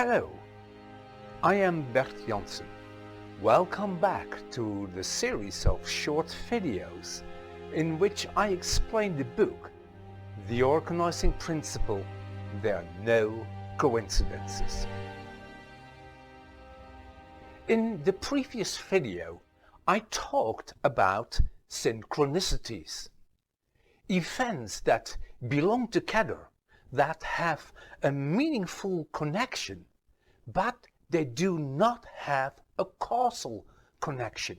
Hello, I am Bert Janssen. Welcome back to the series of short videos in which I explain the book, The Organizing Principle, There Are No Coincidences. In the previous video, I talked about synchronicities, events that belong together, that have a meaningful connection, but they do not have a causal connection.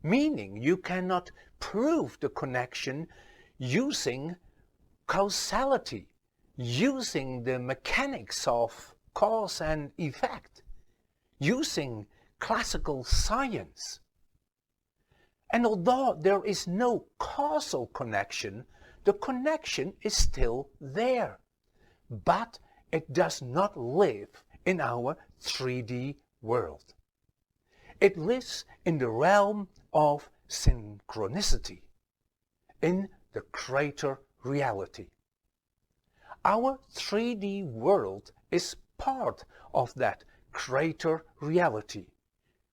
Meaning you cannot prove the connection using causality, using the mechanics of cause and effect, using classical science. And although there is no causal connection, the connection is still there, but it does not live in our 3D world. It lives in the realm of synchronicity, in the greater reality. Our 3D world is part of that greater reality,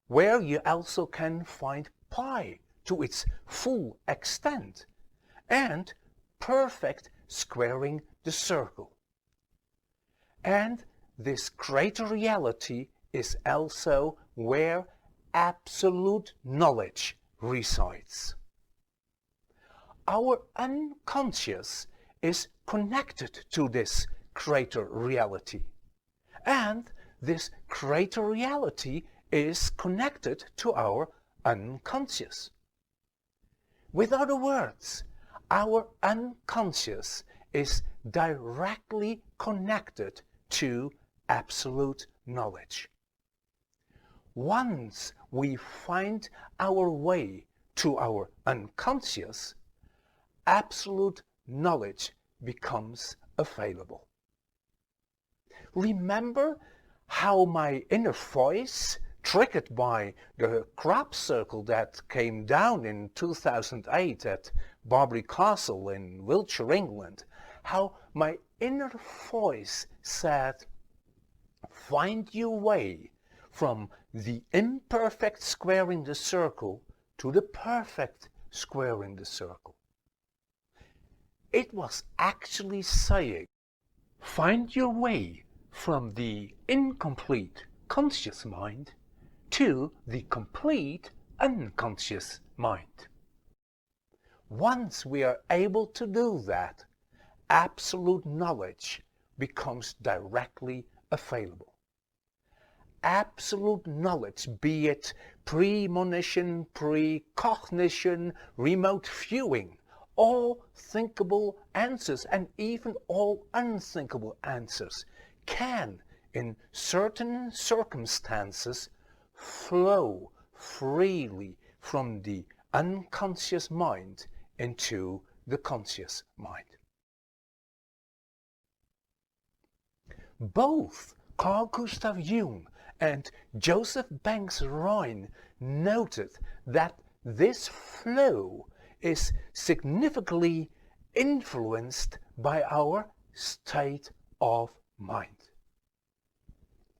where you also can find pi to its full extent and perfect squaring the circle. And this greater reality is also where absolute knowledge resides. Our unconscious is connected to this greater reality, and this greater reality is connected to our unconscious. With other words, our unconscious is directly connected to absolute knowledge. Once we find our way to our unconscious, absolute knowledge becomes available. Remember how my inner voice, triggered by the crop circle that came down in 2008 at Barbary Castle in Wiltshire, England, how my inner voice said, find your way from the imperfect squaring the circle to the perfect squaring the circle. It was actually saying, find your way from the incomplete conscious mind to the complete unconscious mind. Once we are able to do that, absolute knowledge becomes directly available. Absolute knowledge, be it premonition, precognition, remote viewing, all thinkable answers and even all unthinkable answers can, in certain circumstances, flow freely from the unconscious mind into the conscious mind. Both Carl Gustav Jung and Joseph Banks Rhine noted that this flow is significantly influenced by our state of mind.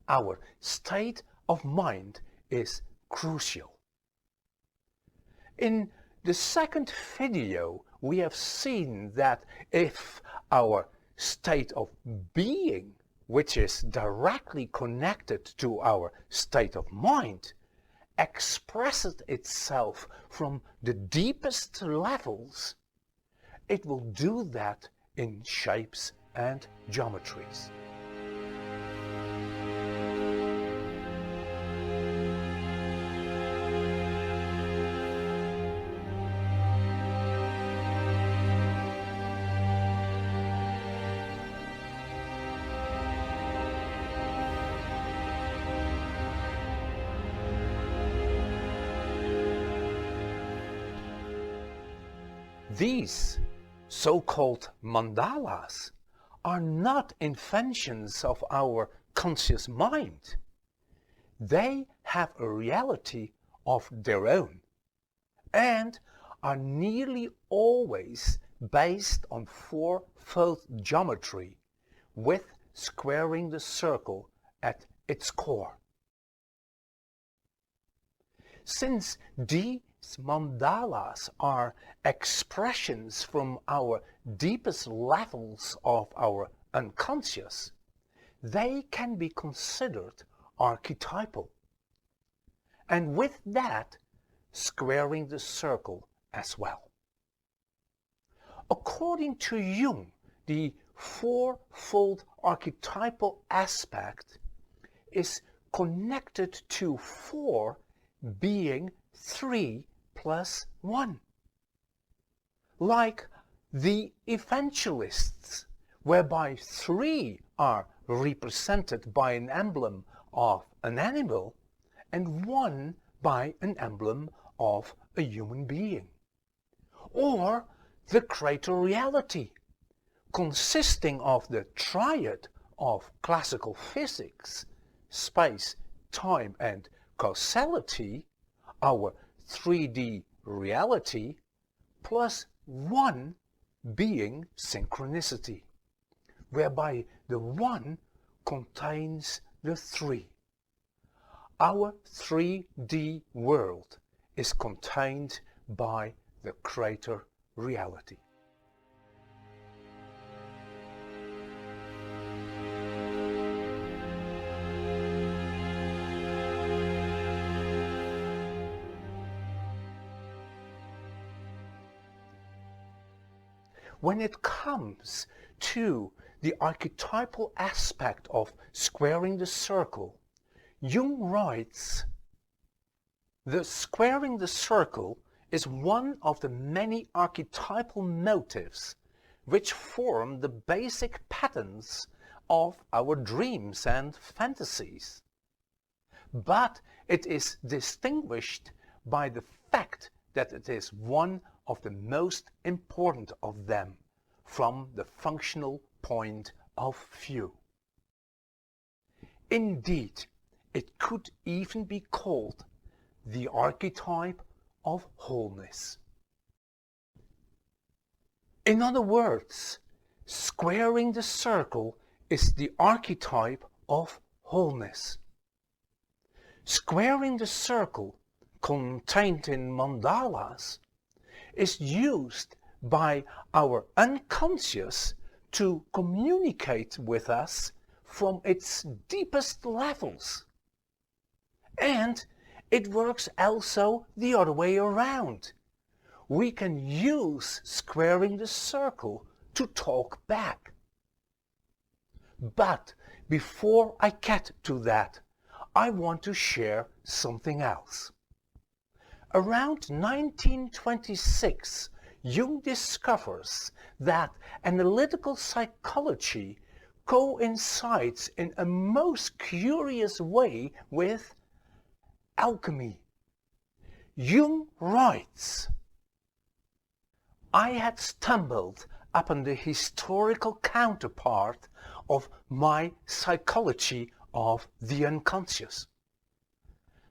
Our state of mind is crucial. In the second video, we have seen that if our state of being, which is directly connected to our state of mind, expresses itself from the deepest levels, it will do that in shapes and geometries. These so-called mandalas are not inventions of our conscious mind. They have a reality of their own and are nearly always based on fourfold geometry with squaring the circle at its core. Since these mandalas are expressions from our deepest levels of our unconscious, they can be considered archetypal. And with that, squaring the circle as well. According to Jung, the fourfold archetypal aspect is connected to 4 being 3 plus 1. Like the evangelists, whereby 3 are represented by an emblem of an animal and 1 by an emblem of a human being. Or the greater reality, consisting of the triad of classical physics, space, time and causality, our 3D reality, plus 1 being synchronicity, whereby the 1 contains the 3. Our 3D world is contained by the greater reality. When it comes to the archetypal aspect of squaring the circle, Jung writes, "The squaring the circle is one of the many archetypal motives which form the basic patterns of our dreams and fantasies. But it is distinguished by the fact that it is one of the most important of them from the functional point of view. Indeed, it could even be called the archetype of wholeness." In other words, squaring the circle is the archetype of wholeness. Squaring the circle, contained in mandalas, is used by our unconscious to communicate with us from its deepest levels. And it works also the other way around. We can use squaring the circle to talk back. But before I get to that, I want to share something else. Around 1926, Jung discovers that analytical psychology coincides in a most curious way with alchemy. Jung writes, "I had stumbled upon the historical counterpart of my psychology of the unconscious.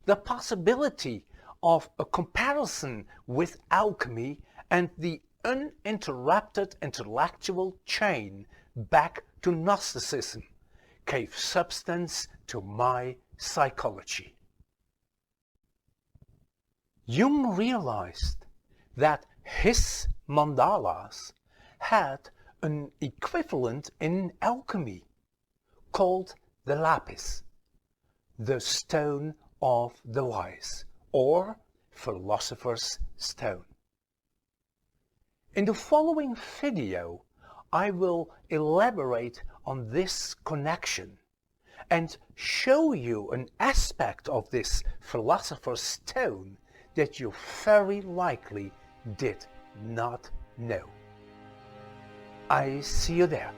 The possibility of a comparison with alchemy and the uninterrupted intellectual chain back to Gnosticism gave substance to my psychology." Jung realized that his mandalas had an equivalent in alchemy, called the lapis, the stone of the wise, or philosopher's stone. In the following video, I will elaborate on this connection and show you an aspect of this philosopher's stone that you very likely did not know. I see you there.